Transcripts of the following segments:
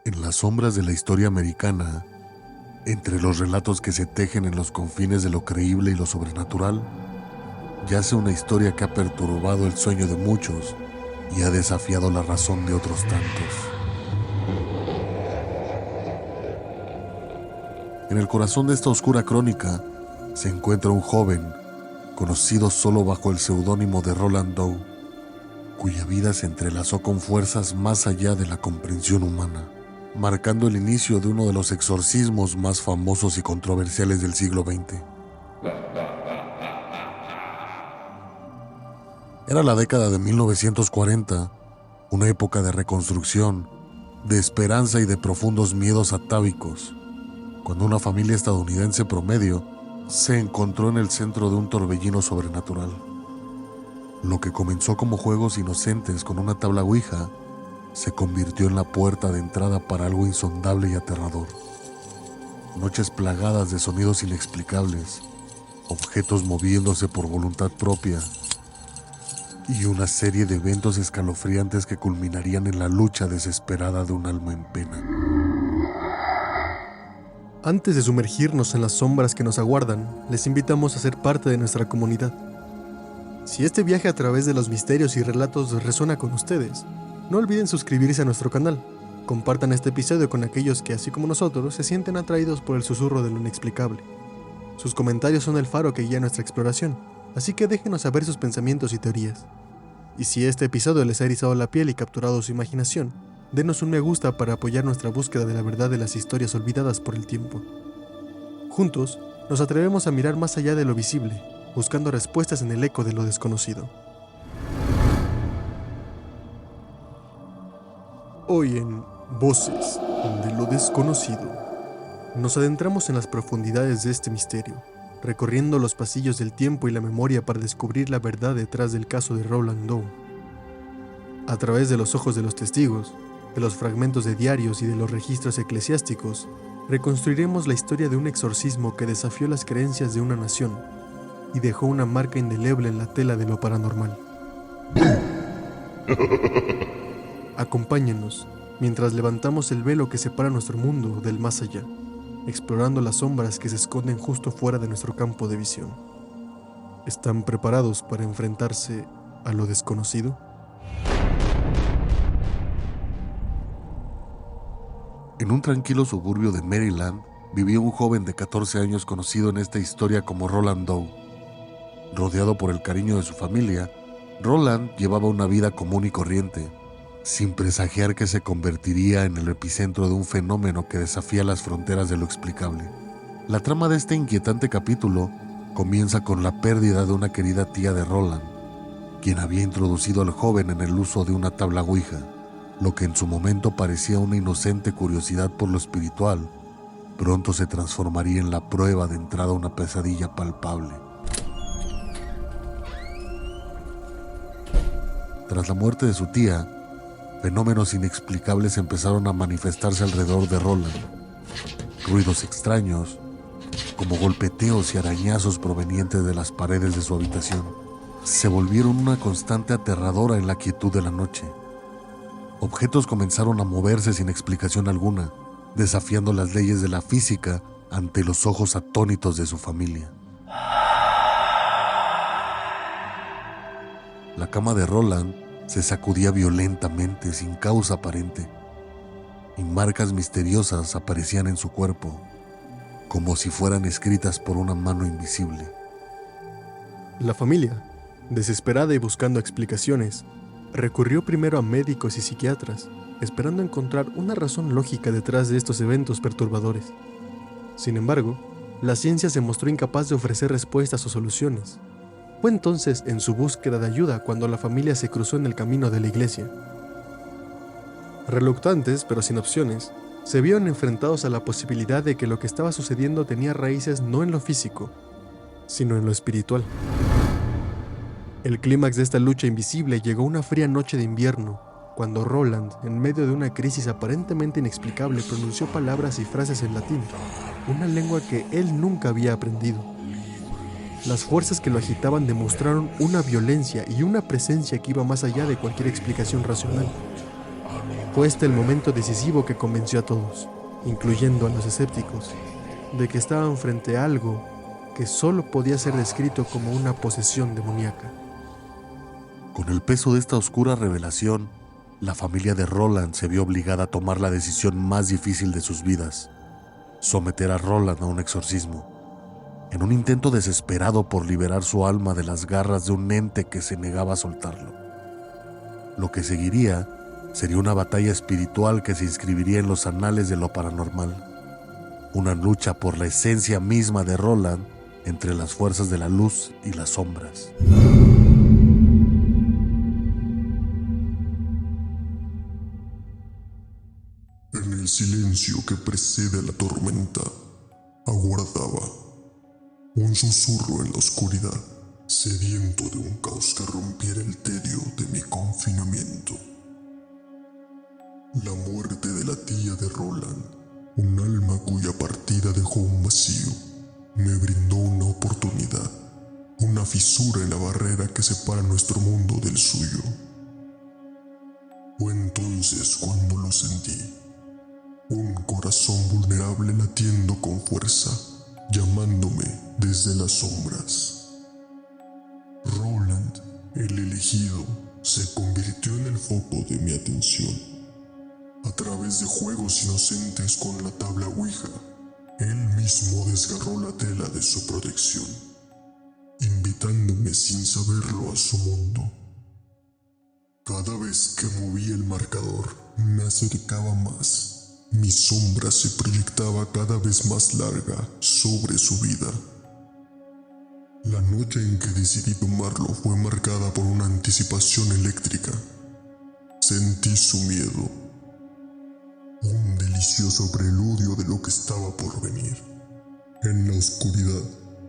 En las sombras de la historia americana, entre los relatos que se tejen en los confines de lo creíble y lo sobrenatural, yace una historia que ha perturbado el sueño de muchos y ha desafiado la razón de otros tantos. En el corazón de esta oscura crónica se encuentra un joven, conocido solo bajo el seudónimo de Roland Doe, cuya vida se entrelazó con fuerzas más allá de la comprensión humana, marcando el inicio de uno de los exorcismos más famosos y controversiales del siglo XX. Era la década de 1940, una época de reconstrucción, de esperanza y de profundos miedos atávicos, cuando una familia estadounidense promedio se encontró en el centro de un torbellino sobrenatural. Lo que comenzó como juegos inocentes con una tabla ouija se convirtió en la puerta de entrada para algo insondable y aterrador. Noches plagadas de sonidos inexplicables, objetos moviéndose por voluntad propia y una serie de eventos escalofriantes que culminarían en la lucha desesperada de un alma en pena. Antes de sumergirnos en las sombras que nos aguardan, les invitamos a ser parte de nuestra comunidad. Si este viaje a través de los misterios y relatos resuena con ustedes, no olviden suscribirse a nuestro canal. Compartan este episodio con aquellos que, así como nosotros, se sienten atraídos por el susurro de lo inexplicable. Sus comentarios son el faro que guía nuestra exploración, así que déjenos saber sus pensamientos y teorías. Y si este episodio les ha erizado la piel y capturado su imaginación, denos un me gusta para apoyar nuestra búsqueda de la verdad de las historias olvidadas por el tiempo. Juntos, nos atrevemos a mirar más allá de lo visible, buscando respuestas en el eco de lo desconocido. Hoy en Voces de lo Desconocido, nos adentramos en las profundidades de este misterio, recorriendo los pasillos del tiempo y la memoria para descubrir la verdad detrás del caso de Roland Doe. A través de los ojos de los testigos, de los fragmentos de diarios y de los registros eclesiásticos, reconstruiremos la historia de un exorcismo que desafió las creencias de una nación y dejó una marca indeleble en la tela de lo paranormal. Acompáñenos mientras levantamos el velo que separa nuestro mundo del más allá, explorando las sombras que se esconden justo fuera de nuestro campo de visión. ¿Están preparados para enfrentarse a lo desconocido? En un tranquilo suburbio de Maryland vivía un joven de 14 años conocido en esta historia como Roland Doe. Rodeado por el cariño de su familia, Roland llevaba una vida común y corriente, sin presagiar que se convertiría en el epicentro de un fenómeno que desafía las fronteras de lo explicable. La trama de este inquietante capítulo comienza con la pérdida de una querida tía de Roland, quien había introducido al joven en el uso de una tabla ouija. Lo que en su momento parecía una inocente curiosidad por lo espiritual, pronto se transformaría en la prueba de entrada a una pesadilla palpable. Tras la muerte de su tía, fenómenos inexplicables empezaron a manifestarse alrededor de Roland. Ruidos extraños, como golpeteos y arañazos provenientes de las paredes de su habitación, se volvieron una constante aterradora en la quietud de la noche. Objetos comenzaron a moverse sin explicación alguna, desafiando las leyes de la física ante los ojos atónitos de su familia. La cama de Roland se sacudía violentamente sin causa aparente, y marcas misteriosas aparecían en su cuerpo, como si fueran escritas por una mano invisible. La familia, desesperada y buscando explicaciones, recurrió primero a médicos y psiquiatras, esperando encontrar una razón lógica detrás de estos eventos perturbadores. Sin embargo, la ciencia se mostró incapaz de ofrecer respuestas o soluciones. Fue entonces en su búsqueda de ayuda cuando la familia se cruzó en el camino de la iglesia. Reluctantes, pero sin opciones, se vieron enfrentados a la posibilidad de que lo que estaba sucediendo tenía raíces no en lo físico, sino en lo espiritual. El clímax de esta lucha invisible llegó una fría noche de invierno, cuando Roland, en medio de una crisis aparentemente inexplicable, pronunció palabras y frases en latín, una lengua que él nunca había aprendido. Las fuerzas que lo agitaban demostraron una violencia y una presencia que iba más allá de cualquier explicación racional. Fue este el momento decisivo que convenció a todos, incluyendo a los escépticos, de que estaban frente a algo que solo podía ser descrito como una posesión demoníaca. Con el peso de esta oscura revelación, la familia de Roland se vio obligada a tomar la decisión más difícil de sus vidas: someter a Roland a un exorcismo, en un intento desesperado por liberar su alma de las garras de un ente que se negaba a soltarlo. Lo que seguiría sería una batalla espiritual que se inscribiría en los anales de lo paranormal, una lucha por la esencia misma de Roland entre las fuerzas de la luz y las sombras. En el silencio que precede a la tormenta, aguardaba un susurro en la oscuridad, sediento de un caos que rompiera el tedio de mi confinamiento. La muerte de la tía de Roland, un alma cuya partida dejó un vacío, me brindó una oportunidad, una fisura en la barrera que separa nuestro mundo del suyo. Fue entonces cuando lo sentí. Un corazón vulnerable latiendo con fuerza, llamándome desde las sombras. Roland, el elegido, se convirtió en el foco de mi atención. A través de juegos inocentes con la tabla Ouija, él mismo desgarró la tela de su protección, invitándome sin saberlo a su mundo. Cada vez que movía el marcador, me acercaba más. Mi sombra se proyectaba cada vez más larga sobre su vida. La noche en que decidí tomarlo fue marcada por una anticipación eléctrica. Sentí su miedo, un delicioso preludio de lo que estaba por venir. En la oscuridad,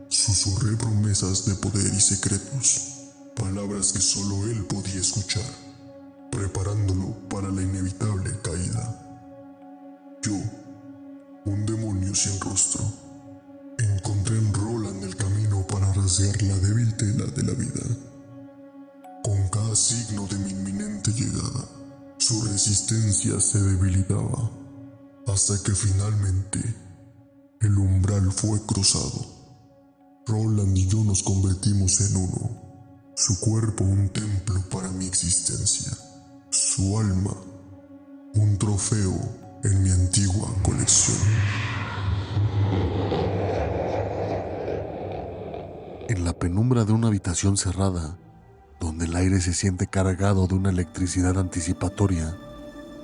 susurré promesas de poder y secretos, palabras que solo él podía escuchar, preparándolo para la inevitable caída. Yo, un demonio sin rostro, encontré en Roland el camino para rasgar la débil tela de la vida. Con cada signo de mi inminente llegada, su resistencia se debilitaba, hasta que finalmente el umbral fue cruzado. Roland y yo nos convertimos en uno, su cuerpo un templo para mi existencia, su alma un trofeo en mi antigua colección. En la penumbra de una habitación cerrada, donde el aire se siente cargado de una electricidad anticipatoria,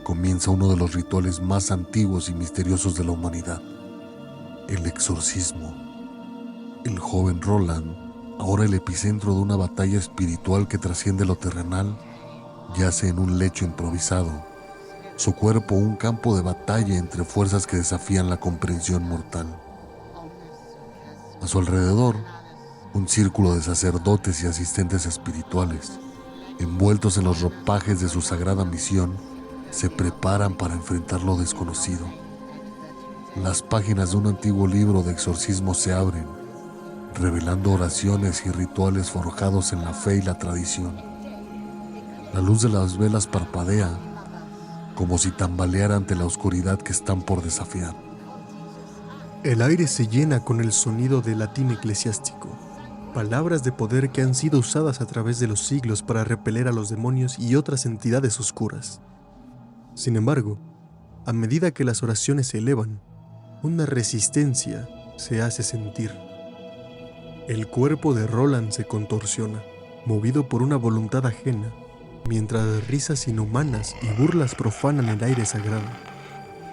comienza uno de los rituales más antiguos y misteriosos de la humanidad: el exorcismo. El joven Roland, ahora el epicentro de una batalla espiritual que trasciende lo terrenal, yace en un lecho improvisado, su cuerpo un campo de batalla entre fuerzas que desafían la comprensión mortal. A su alrededor, un círculo de sacerdotes y asistentes espirituales, envueltos en los ropajes de su sagrada misión, se preparan para enfrentar lo desconocido. Las páginas de un antiguo libro de exorcismo se abren, revelando oraciones y rituales forjados en la fe y la tradición. La luz de las velas parpadea, como si tambaleara ante la oscuridad que están por desafiar. El aire se llena con el sonido del latín eclesiástico, palabras de poder que han sido usadas a través de los siglos para repeler a los demonios y otras entidades oscuras. Sin embargo, a medida que las oraciones se elevan, una resistencia se hace sentir. El cuerpo de Roland se contorsiona, movido por una voluntad ajena, mientras risas inhumanas y burlas profanan el aire sagrado,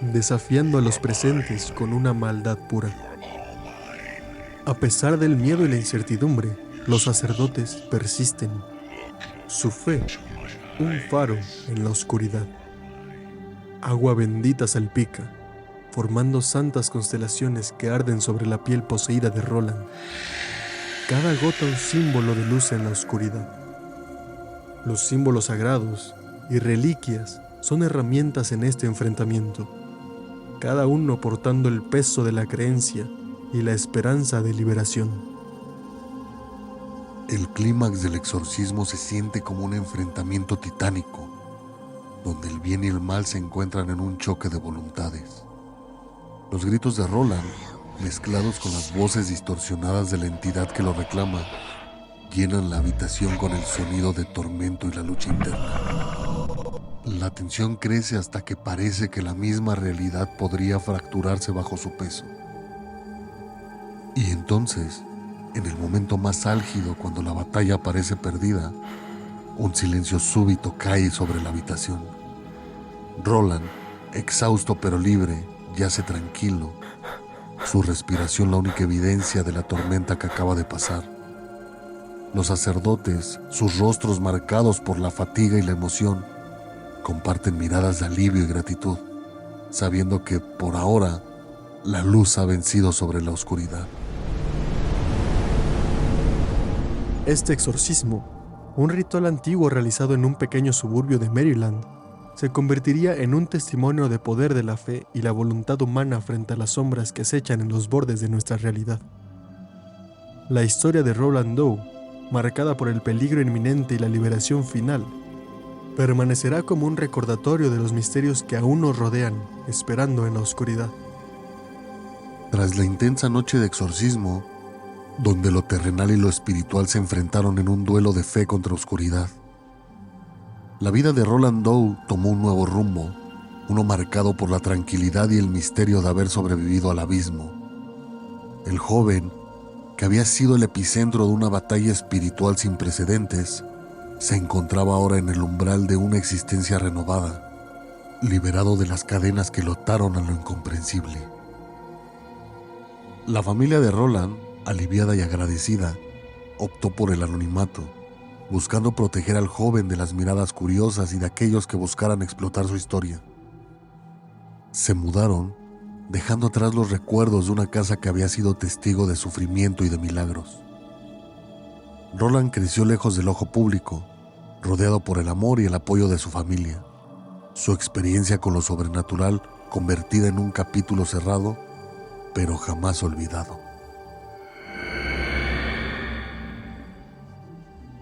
desafiando a los presentes con una maldad pura. A pesar del miedo y la incertidumbre, los sacerdotes persisten. Su fe, un faro en la oscuridad. Agua bendita salpica, formando santas constelaciones que arden sobre la piel poseída de Roland. Cada gota un símbolo de luz en la oscuridad. Los símbolos sagrados y reliquias son herramientas en este enfrentamiento, cada uno portando el peso de la creencia y la esperanza de liberación. El clímax del exorcismo se siente como un enfrentamiento titánico. donde el bien y el mal se encuentran en un choque de voluntades. Los gritos de Roland, mezclados con las voces distorsionadas de la entidad que lo reclama, llenan la habitación con el sonido de tormento y la lucha interna. La tensión crece hasta que parece que la misma realidad podría fracturarse bajo su peso. Y entonces, en el momento más álgido, cuando la batalla parece perdida, un silencio súbito cae sobre la habitación. Roland, exhausto pero libre, yace tranquilo, su respiración la única evidencia de la tormenta que acaba de pasar. Los sacerdotes, sus rostros marcados por la fatiga y la emoción, comparten miradas de alivio y gratitud, sabiendo que, por ahora, la luz ha vencido sobre la oscuridad. Este exorcismo, un ritual antiguo realizado en un pequeño suburbio de Maryland, se convertiría en un testimonio de poder de la fe y la voluntad humana frente a las sombras que acechan en los bordes de nuestra realidad. La historia de Roland Doe, marcada por el peligro inminente y la liberación final, permanecerá como un recordatorio de los misterios que aún nos rodean, esperando en la oscuridad. Tras la intensa noche de exorcismo, donde lo terrenal y lo espiritual se enfrentaron en un duelo de fe contra oscuridad, la vida de Roland Doe tomó un nuevo rumbo, uno marcado por la tranquilidad y el misterio de haber sobrevivido al abismo. El joven, que había sido el epicentro de una batalla espiritual sin precedentes, se encontraba ahora en el umbral de una existencia renovada, liberado de las cadenas que lo ataron a lo incomprensible. La familia de Roland, aliviada y agradecida, optó por el anonimato, buscando proteger al joven de las miradas curiosas y de aquellos que buscaran explotar su historia. Se mudaron, dejando atrás los recuerdos de una casa que había sido testigo de sufrimiento y de milagros. Roland creció lejos del ojo público, rodeado por el amor y el apoyo de su familia. Su experiencia con lo sobrenatural convertida en un capítulo cerrado, pero jamás olvidado.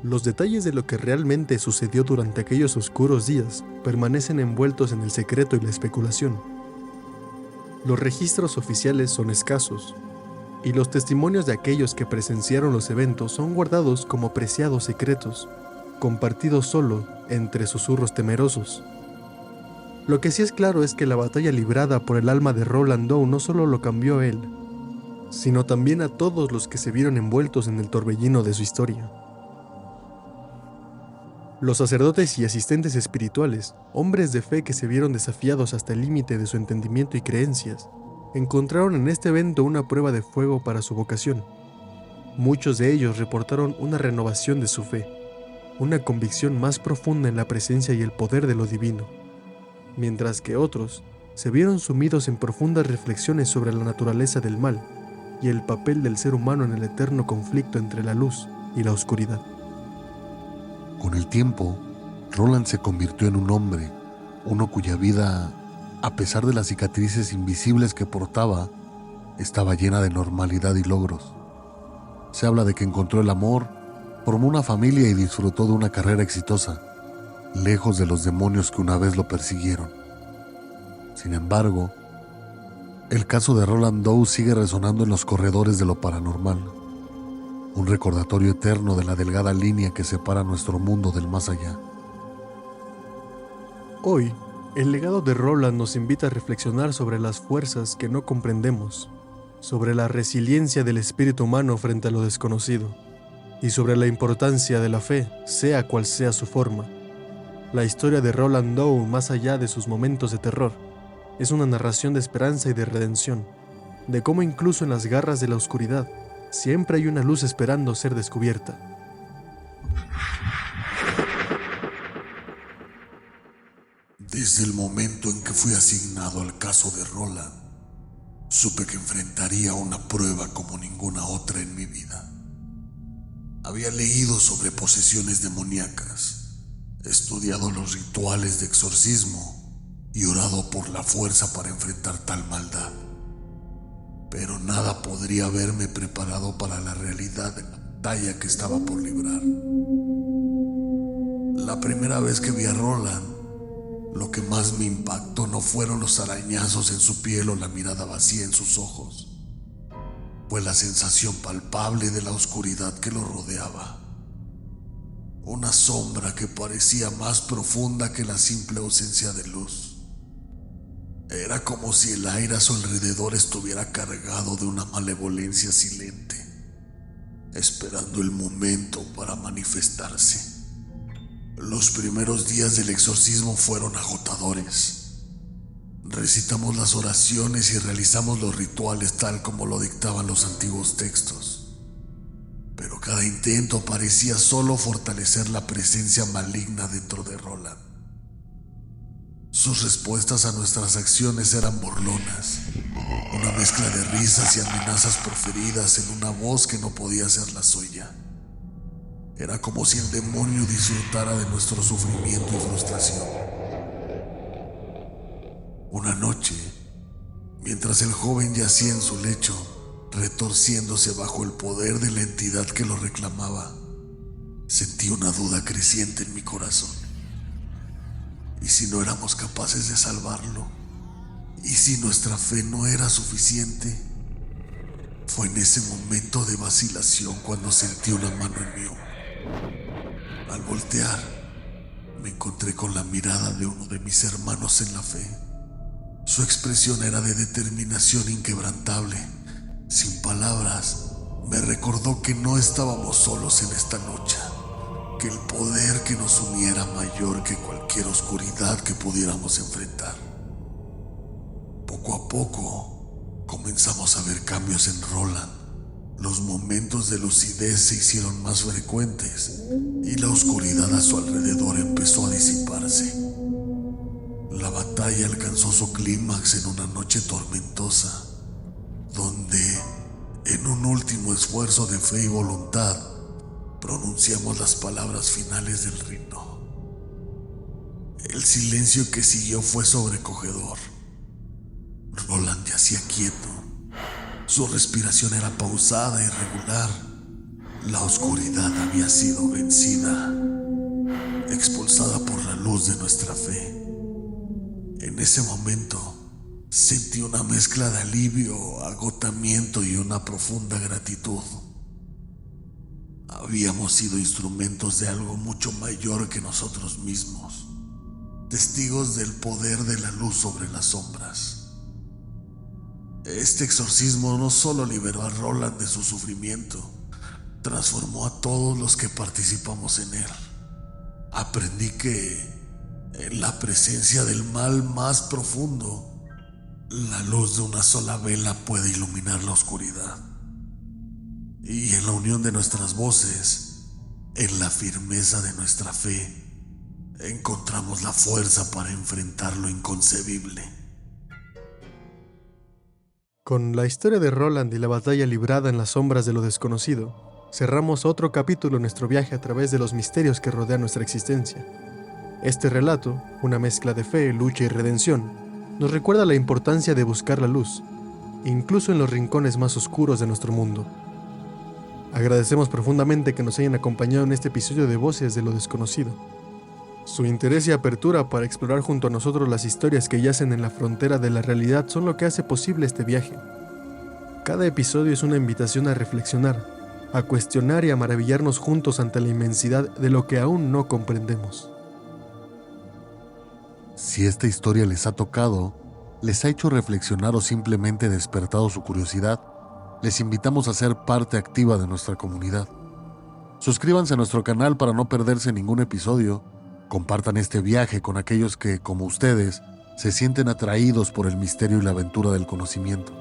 Los detalles de lo que realmente sucedió durante aquellos oscuros días permanecen envueltos en el secreto y la especulación. Los registros oficiales son escasos, y los testimonios de aquellos que presenciaron los eventos son guardados como preciados secretos, compartidos solo entre susurros temerosos. Lo que sí es claro es que la batalla librada por el alma de Roland Doe no solo lo cambió a él, sino también a todos los que se vieron envueltos en el torbellino de su historia. Los sacerdotes y asistentes espirituales, hombres de fe que se vieron desafiados hasta el límite de su entendimiento y creencias, encontraron en este evento una prueba de fuego para su vocación. Muchos de ellos reportaron una renovación de su fe, una convicción más profunda en la presencia y el poder de lo divino, mientras que otros se vieron sumidos en profundas reflexiones sobre la naturaleza del mal y el papel del ser humano en el eterno conflicto entre la luz y la oscuridad. Con el tiempo, Roland se convirtió en un hombre, uno cuya vida, a pesar de las cicatrices invisibles que portaba, estaba llena de normalidad y logros. Se habla de que encontró el amor, formó una familia y disfrutó de una carrera exitosa, lejos de los demonios que una vez lo persiguieron. Sin embargo, el caso de Roland Doe sigue resonando en los corredores de lo paranormal, un recordatorio eterno de la delgada línea que separa nuestro mundo del más allá. Hoy, el legado de Roland nos invita a reflexionar sobre las fuerzas que no comprendemos, sobre la resiliencia del espíritu humano frente a lo desconocido, y sobre la importancia de la fe, sea cual sea su forma. La historia de Roland Doe, más allá de sus momentos de terror, es una narración de esperanza y de redención, de cómo incluso en las garras de la oscuridad, siempre hay una luz esperando ser descubierta. Desde el momento en que fui asignado al caso de Roland, supe que enfrentaría una prueba como ninguna otra en mi vida. Había leído sobre posesiones demoníacas, estudiado los rituales de exorcismo y orado por la fuerza para enfrentar tal maldad. Pero nada podría haberme preparado para la realidad de la batalla que estaba por librar. La primera vez que vi a Roland, Lo que más me impactó no fueron los arañazos en su piel o la mirada vacía en sus ojos. Fue la sensación palpable de la oscuridad que lo rodeaba. Una sombra que parecía más profunda que la simple ausencia de luz. Era como si el aire a su alrededor estuviera cargado de una malevolencia silente, esperando el momento para manifestarse. Los primeros días del exorcismo fueron agotadores. Recitamos las oraciones y realizamos los rituales tal como lo dictaban los antiguos textos. Pero cada intento parecía solo fortalecer la presencia maligna dentro de Roland. Sus respuestas a nuestras acciones eran burlonas, una mezcla de risas y amenazas proferidas en una voz que no podía ser la suya. Era como si el demonio disfrutara de nuestro sufrimiento y frustración. Una noche, mientras el joven yacía en su lecho, retorciéndose bajo el poder de la entidad que lo reclamaba, sentí una duda creciente en mi corazón. ¿Y si no éramos capaces de salvarlo? ¿Y si nuestra fe no era suficiente? Fue en ese momento de vacilación cuando sentí una mano en mí. Al voltear, me encontré con la mirada de uno de mis hermanos en la fe. Su expresión era de determinación inquebrantable. Sin palabras, me recordó que no estábamos solos en esta lucha, que el poder que nos unía era mayor que cualquier oscuridad que pudiéramos enfrentar. Poco a poco, comenzamos a ver cambios en Roland. Los momentos de lucidez se hicieron más frecuentes y la oscuridad a su alrededor empezó a disiparse. La batalla alcanzó su clímax en una noche tormentosa, donde, en un último esfuerzo de fe y voluntad, pronunciamos las palabras finales del rito. El silencio que siguió fue sobrecogedor. Roland yacía quieto. Su respiración era pausada y regular. La oscuridad había sido vencida, expulsada por la luz de nuestra fe. En ese momento, sentí una mezcla de alivio, agotamiento y una profunda gratitud. Habíamos sido instrumentos de algo mucho mayor que nosotros mismos, testigos del poder de la luz sobre las sombras. Este exorcismo no solo liberó a Roland de su sufrimiento, transformó a todos los que participamos en él. Aprendí que, en la presencia del mal más profundo, la luz de una sola vela puede iluminar la oscuridad. Y en la unión de nuestras voces, en la firmeza de nuestra fe, encontramos la fuerza para enfrentar lo inconcebible. Con la historia de Roland y la batalla librada en las sombras de lo desconocido, cerramos otro capítulo en nuestro viaje a través de los misterios que rodean nuestra existencia. Este relato, una mezcla de fe, lucha y redención, nos recuerda la importancia de buscar la luz, incluso en los rincones más oscuros de nuestro mundo. Agradecemos profundamente que nos hayan acompañado en este episodio de Voces de lo Desconocido. Su interés y apertura para explorar junto a nosotros las historias que yacen en la frontera de la realidad son lo que hace posible este viaje. Cada episodio es una invitación a reflexionar, a cuestionar y a maravillarnos juntos ante la inmensidad de lo que aún no comprendemos. Si esta historia les ha tocado, les ha hecho reflexionar o simplemente despertado su curiosidad, les invitamos a ser parte activa de nuestra comunidad. Suscríbanse a nuestro canal para no perderse ningún episodio. Compartan este viaje con aquellos que, como ustedes, se sienten atraídos por el misterio y la aventura del conocimiento.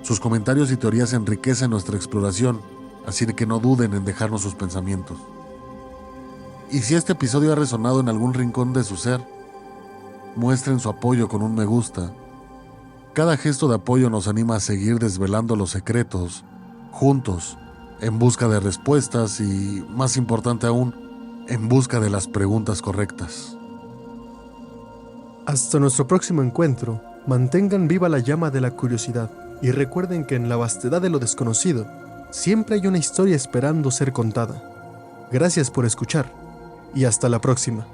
Sus comentarios y teorías enriquecen nuestra exploración, así que no duden en dejarnos sus pensamientos. Y si este episodio ha resonado en algún rincón de su ser, muestren su apoyo con un me gusta. Cada gesto de apoyo nos anima a seguir desvelando los secretos, juntos, en busca de respuestas y, más importante aún, en busca de las preguntas correctas. Hasta nuestro próximo encuentro, mantengan viva la llama de la curiosidad y recuerden que en la vastedad de lo desconocido siempre hay una historia esperando ser contada. Gracias por escuchar y hasta la próxima.